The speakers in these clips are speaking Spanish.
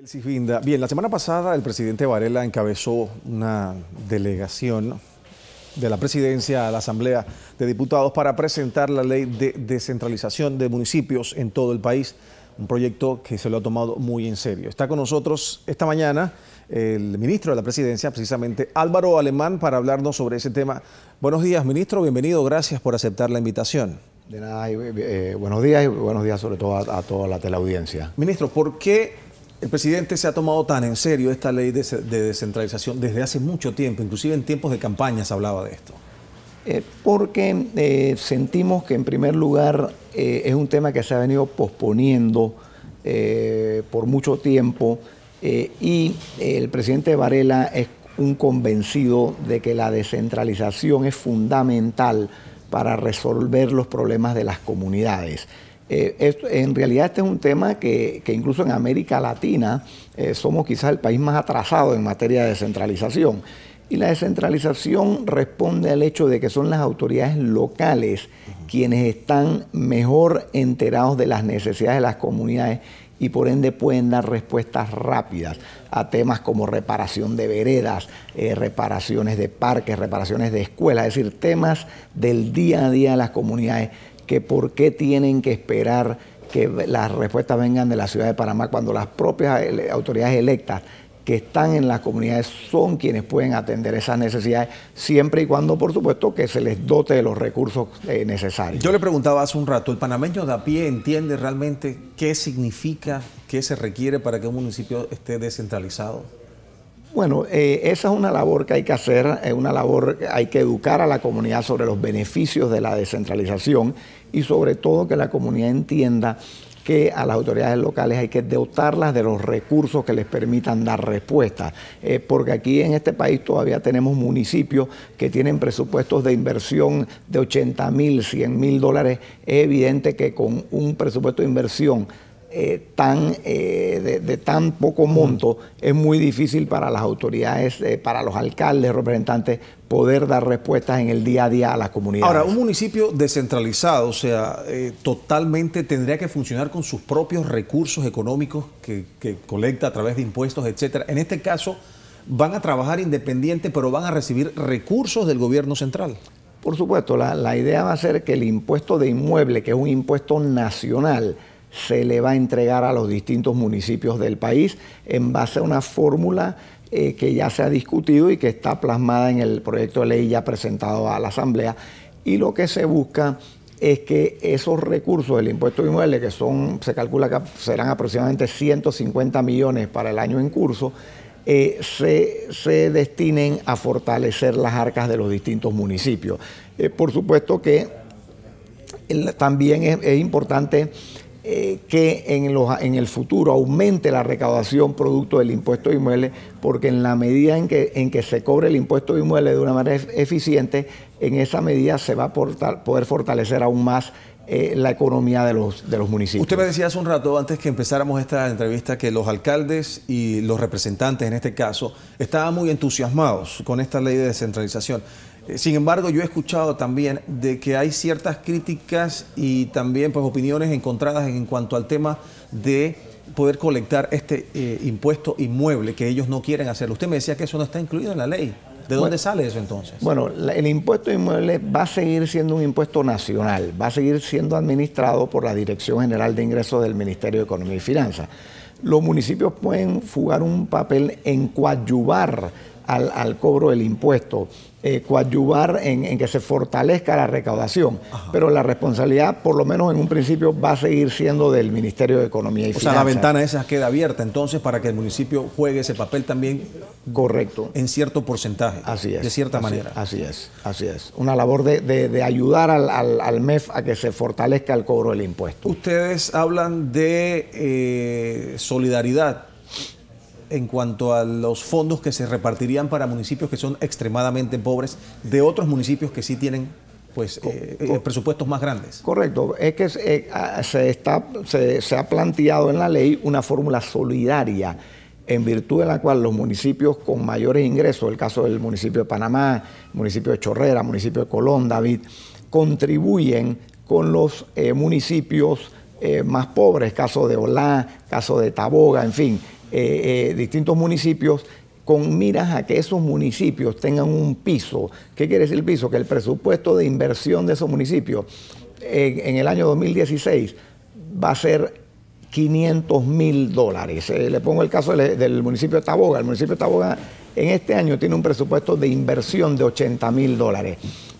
Finda. Bien, la semana pasada el presidente Varela encabezó una delegación de la presidencia a la Asamblea de Diputados para presentar la ley de descentralización de municipios en todo el país, un proyecto que se lo ha tomado muy en serio. Está con nosotros esta mañana el ministro de la presidencia, precisamente Álvaro Alemán, para hablarnos sobre ese tema. Buenos días, ministro, bienvenido, gracias por aceptar la invitación. De nada, buenos días y buenos días sobre todo a toda la teleaudiencia. Ministro, ¿por qué el presidente se ha tomado tan en serio esta ley de descentralización desde hace mucho tiempo? Inclusive en tiempos de campaña se hablaba de esto. Porque sentimos que en primer lugar es un tema que se ha venido posponiendo por mucho tiempo y el presidente Varela es un convencido de que la descentralización es fundamental para resolver los problemas de las comunidades. En realidad este es un tema que incluso en América Latina somos quizás el país más atrasado en materia de descentralización. Y la descentralización responde al hecho de que son las autoridades locales quienes están mejor enterados de las necesidades de las comunidades y por ende pueden dar respuestas rápidas a temas como reparación de veredas, reparaciones de parques, reparaciones de escuelas, es decir, temas del día a día de las comunidades que por qué tienen que esperar que las respuestas vengan de la ciudad de Panamá cuando las propias autoridades electas que están en las comunidades son quienes pueden atender esas necesidades, siempre y cuando, por supuesto, que se les dote de los recursos necesarios. Yo le preguntaba hace un rato, ¿el panameño de a pie entiende realmente qué significa, qué se requiere para que un municipio esté descentralizado? Bueno, esa es una labor que hay que hacer, es una labor que hay que educar a la comunidad sobre los beneficios de la descentralización y sobre todo que la comunidad entienda que a las autoridades locales hay que dotarlas de los recursos que les permitan dar respuesta. Porque aquí en este país todavía tenemos municipios que tienen presupuestos de inversión de 80.000, 100.000 dólares. Es evidente que con un presupuesto de inversión de tan poco monto, es muy difícil para las autoridades, para los alcaldes, representantes, poder dar respuestas en el día a día a las comunidades. Ahora, un municipio descentralizado, o sea, totalmente tendría que funcionar con sus propios recursos económicos que colecta a través de impuestos, etcétera. En este caso, van a trabajar independiente, pero van a recibir recursos del gobierno central. Por supuesto, la idea va a ser que el impuesto de inmueble, que es un impuesto nacional, se le va a entregar a los distintos municipios del país en base a una fórmula que ya se ha discutido y que está plasmada en el proyecto de ley ya presentado a la Asamblea. Y lo que se busca es que esos recursos del impuesto de inmueble, que se calcula que serán aproximadamente 150 millones para el año en curso, se destinen a fortalecer las arcas de los distintos municipios. Por supuesto que también es importante que en el futuro aumente la recaudación producto del impuesto de inmueble, porque en la medida en que se cobre el impuesto de inmueble de una manera eficiente, en esa medida se va a poder fortalecer aún más la economía de los municipios. Usted me decía hace un rato, antes que empezáramos esta entrevista, que los alcaldes y los representantes, en este caso, estaban muy entusiasmados con esta ley de descentralización. Sin embargo, yo he escuchado también de que hay ciertas críticas y también pues, opiniones encontradas en cuanto al tema de poder colectar este impuesto inmueble, que ellos no quieren hacerlo. Usted me decía que eso no está incluido en la ley. ¿De dónde sale eso entonces? Bueno, el impuesto inmueble va a seguir siendo un impuesto nacional, va a seguir siendo administrado por la Dirección General de Ingresos del Ministerio de Economía y Finanzas. Los municipios pueden jugar un papel en coadyuvar al cobro del impuesto, coadyuvar en que se fortalezca la recaudación. Ajá. Pero la responsabilidad, por lo menos en un principio, va a seguir siendo del Ministerio de Economía y Finanzas. O sea, la ventana esa queda abierta entonces para que el municipio juegue ese papel también. Correcto. En cierto porcentaje. Así es. De cierta manera. Así es. Una labor de ayudar al MEF a que se fortalezca el cobro del impuesto. Ustedes hablan de solidaridad en cuanto a los fondos que se repartirían para municipios que son extremadamente pobres, de otros municipios que sí tienen pues, presupuestos más grandes. Correcto. Es que se ha planteado en la ley una fórmula solidaria en virtud de la cual los municipios con mayores ingresos, el caso del municipio de Panamá, municipio de Chorrera, municipio de Colón, David, contribuyen con los municipios más pobres, caso de Olá, caso de Taboga, en fin. distintos municipios con miras a que esos municipios tengan un piso. ¿Qué quiere decir el piso? Que el presupuesto de inversión de esos municipios en el año 2016 va a ser $500,000. Le pongo el caso del municipio de Taboga. El municipio de Taboga en este año tiene un presupuesto de inversión de $80,000.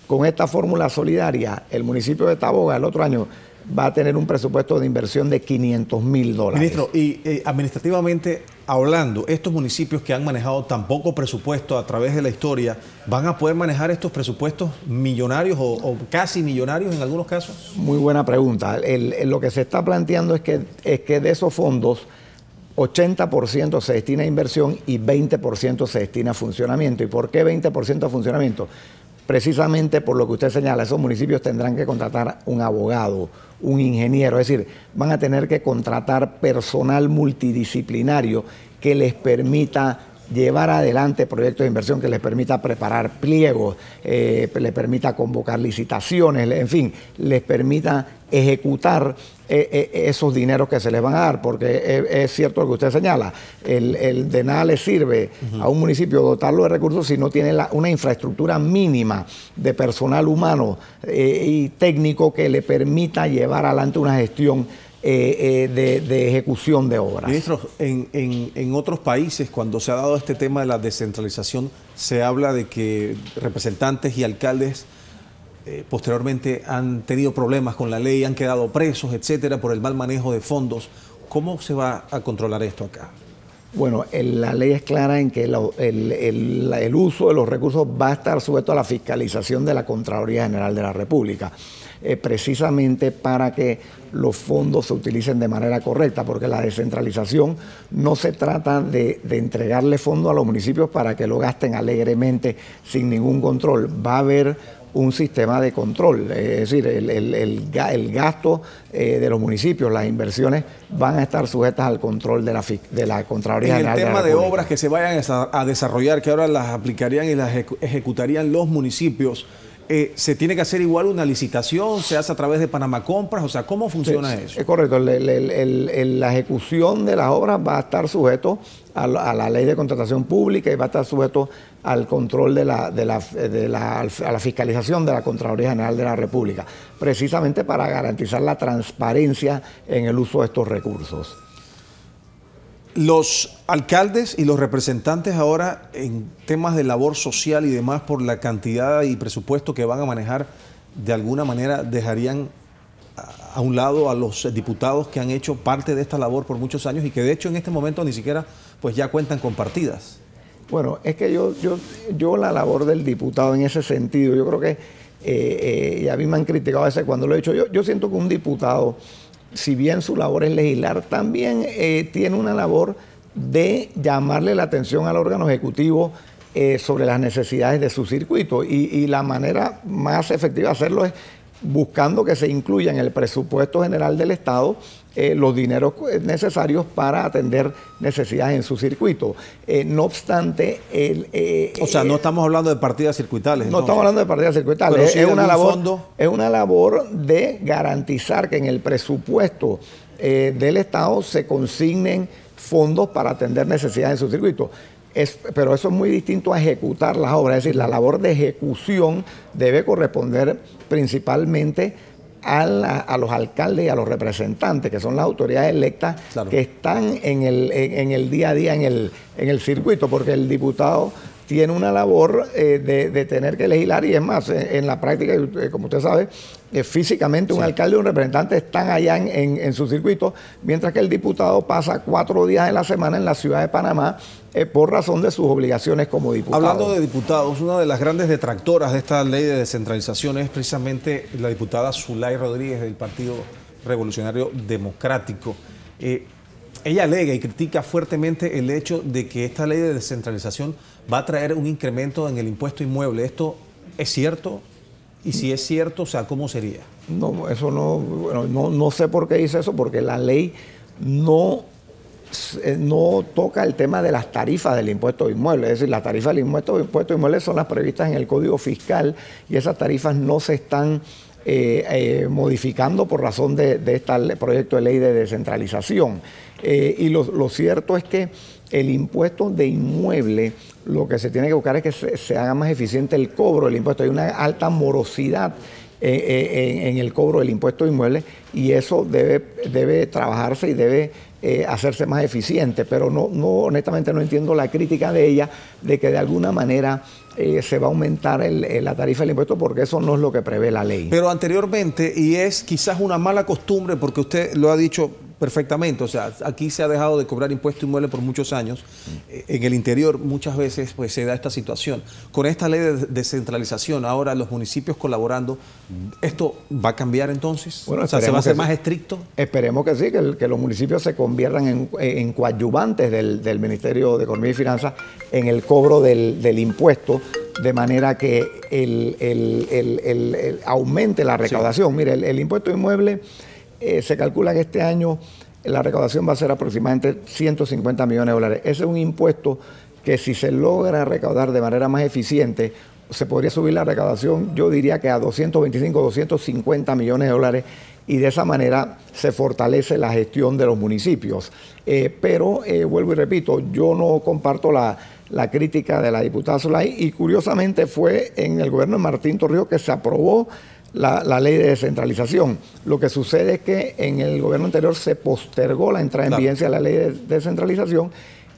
Con esta fórmula solidaria, el municipio de Taboga el otro año va a tener un presupuesto de inversión de $500,000. Ministro, y administrativamente hablando, estos municipios que han manejado tan poco presupuesto a través de la historia, ¿van a poder manejar estos presupuestos millonarios o casi millonarios en algunos casos? Muy buena pregunta. Lo que se está planteando es que de esos fondos, 80% se destina a inversión y 20% se destina a funcionamiento. ¿Y por qué 20% a funcionamiento? Precisamente por lo que usted señala, esos municipios tendrán que contratar un abogado, un ingeniero, es decir, van a tener que contratar personal multidisciplinario que les permita llevar adelante proyectos de inversión, que les permita preparar pliegos, les permita convocar licitaciones, en fin, les permita ejecutar esos dineros que se les van a dar, porque es cierto lo que usted señala, de nada le sirve a un municipio dotarlo de recursos si no tiene una infraestructura mínima de personal humano y técnico que le permita llevar adelante una gestión de ejecución de obras. Ministro, en otros países, cuando se ha dado este tema de la descentralización, se habla de que representantes y alcaldes posteriormente han tenido problemas con la ley, han quedado presos, etcétera, por el mal manejo de fondos. ¿Cómo se va a controlar esto acá? Bueno, la ley es clara en que el uso de los recursos va a estar sujeto a la fiscalización de la Contraloría General de la República, precisamente para que los fondos se utilicen de manera correcta, porque la descentralización no se trata de entregarle fondos a los municipios para que lo gasten alegremente sin ningún control. Va a haber un sistema de control, es decir, el gasto de los municipios, las inversiones van a estar sujetas al control de la Contraloría General de la República. En el tema de obras que se vayan a desarrollar, que ahora las aplicarían y las ejecutarían los municipios, ¿se tiene que hacer igual una licitación? ¿Se hace a través de Panamá Compras? O sea, ¿cómo funciona eso? Es correcto. La ejecución de las obras va a estar sujeto a la ley de contratación pública y va a estar sujeto al control a la fiscalización de la Contraloría General de la República, precisamente para garantizar la transparencia en el uso de estos recursos. Los alcaldes y los representantes ahora en temas de labor social y demás, por la cantidad y presupuesto que van a manejar, de alguna manera dejarían a un lado a los diputados que han hecho parte de esta labor por muchos años y que de hecho en este momento ni siquiera pues ya cuentan con partidas. Bueno, es que yo la labor del diputado en ese sentido, yo creo que, y a mí me han criticado a veces cuando lo he dicho, yo siento que un diputado, si bien su labor es legislar, también tiene una labor de llamarle la atención al órgano ejecutivo sobre las necesidades de su circuito. Y la manera más efectiva de hacerlo es buscando que se incluya en el presupuesto general del Estado los dineros necesarios para atender necesidades en su circuito. No obstante... o sea, no estamos hablando de partidas circuitales. No estamos hablando de partidas circuitales. Pero sí es una labor de garantizar que en el presupuesto del Estado se consignen fondos para atender necesidades en su circuito. Pero eso es muy distinto a ejecutar las obras, es decir, la labor de ejecución debe corresponder principalmente a los alcaldes y a los representantes, que son las autoridades electas, claro, que están en el día a día en el circuito, porque el diputado tiene una labor de tener que legislar y es más, en la práctica, como usted sabe, físicamente un alcalde y un representante están allá en su circuito, mientras que el diputado pasa 4 días en la semana en la ciudad de Panamá por razón de sus obligaciones como diputado. Hablando de diputados, una de las grandes detractoras de esta ley de descentralización es precisamente la diputada Zulay Rodríguez del Partido Revolucionario Democrático. Ella alega y critica fuertemente el hecho de que esta ley de descentralización va a traer un incremento en el impuesto inmueble. ¿Esto es cierto? Y si es cierto, o sea, ¿cómo sería? No, eso no, bueno, no sé por qué dice eso, porque la ley no toca el tema de las tarifas del impuesto inmueble. Es decir, las tarifas del impuesto inmueble son las previstas en el Código Fiscal y esas tarifas no se están modificando por razón de este proyecto de ley de descentralización. Y lo cierto es que el impuesto de inmueble, lo que se tiene que buscar es que se haga más eficiente el cobro del impuesto. Hay una alta morosidad en el cobro del impuesto de inmueble y eso debe trabajarse y debe hacerse más eficiente, pero honestamente no entiendo la crítica de ella de que de alguna manera se va a aumentar la tarifa del impuesto, porque eso no es lo que prevé la ley. Pero anteriormente, y es quizás una mala costumbre, porque usted lo ha dicho perfectamente, o sea, aquí se ha dejado de cobrar impuesto inmueble por muchos años. En el interior muchas veces pues se da esta situación. Con esta ley de descentralización, ahora los municipios colaborando, ¿esto va a cambiar entonces? Bueno, o sea, ¿se va a hacer más estricto? Esperemos que sí, que los municipios se conviertan en coadyuvantes del Ministerio de Economía y Finanzas en el cobro del impuesto, de manera que aumente la recaudación. Sí. Mire, el impuesto inmueble se calcula que este año la recaudación va a ser aproximadamente 150 millones de dólares. Ese es un impuesto que, si se logra recaudar de manera más eficiente, se podría subir la recaudación, yo diría que a 225, 250 millones de dólares, y de esa manera se fortalece la gestión de los municipios. Pero vuelvo y repito, yo no comparto la crítica de la diputada Zulay, y curiosamente fue en el gobierno de Martín Torrijos que se aprobó la ley de descentralización. Lo que sucede es que en el gobierno anterior se postergó la entrada en vigencia de la ley de descentralización,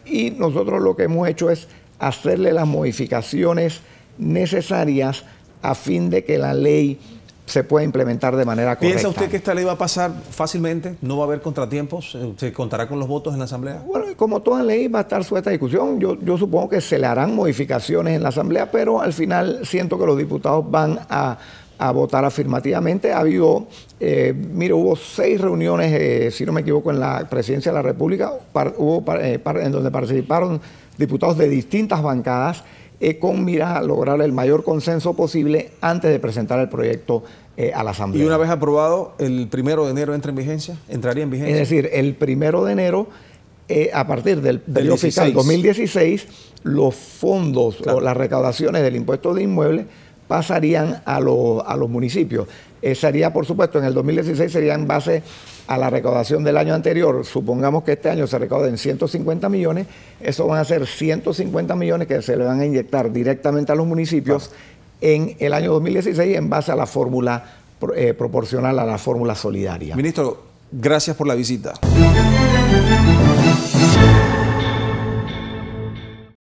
y nosotros lo que hemos hecho es hacerle las modificaciones necesarias a fin de que la ley se pueda implementar de manera correcta. ¿Piensa usted que esta ley va a pasar fácilmente? ¿No va a haber contratiempos? ¿Se contará con los votos en la Asamblea? Bueno, como toda ley va a estar sujeta a discusión. Yo supongo que se le harán modificaciones en la Asamblea, pero al final siento que los diputados van a votar afirmativamente. Ha habido, hubo 6 reuniones, si no me equivoco, en la Presidencia de la República, en donde participaron diputados de distintas bancadas, con miras a lograr el mayor consenso posible antes de presentar el proyecto a la Asamblea. ¿Y una vez aprobado, el 1 de enero entraría en vigencia? Es decir, el 1 de enero, a partir del periodo fiscal 2016, los fondos, claro, o las recaudaciones del impuesto de inmueble pasarían a los municipios. Sería, por supuesto, en el 2016 sería en base a la recaudación del año anterior. Supongamos que este año se recauden 150 millones, eso van a ser 150 millones que se le van a inyectar directamente a los municipios en el año 2016 en base a la fórmula proporcional a la fórmula solidaria. Ministro, gracias por la visita.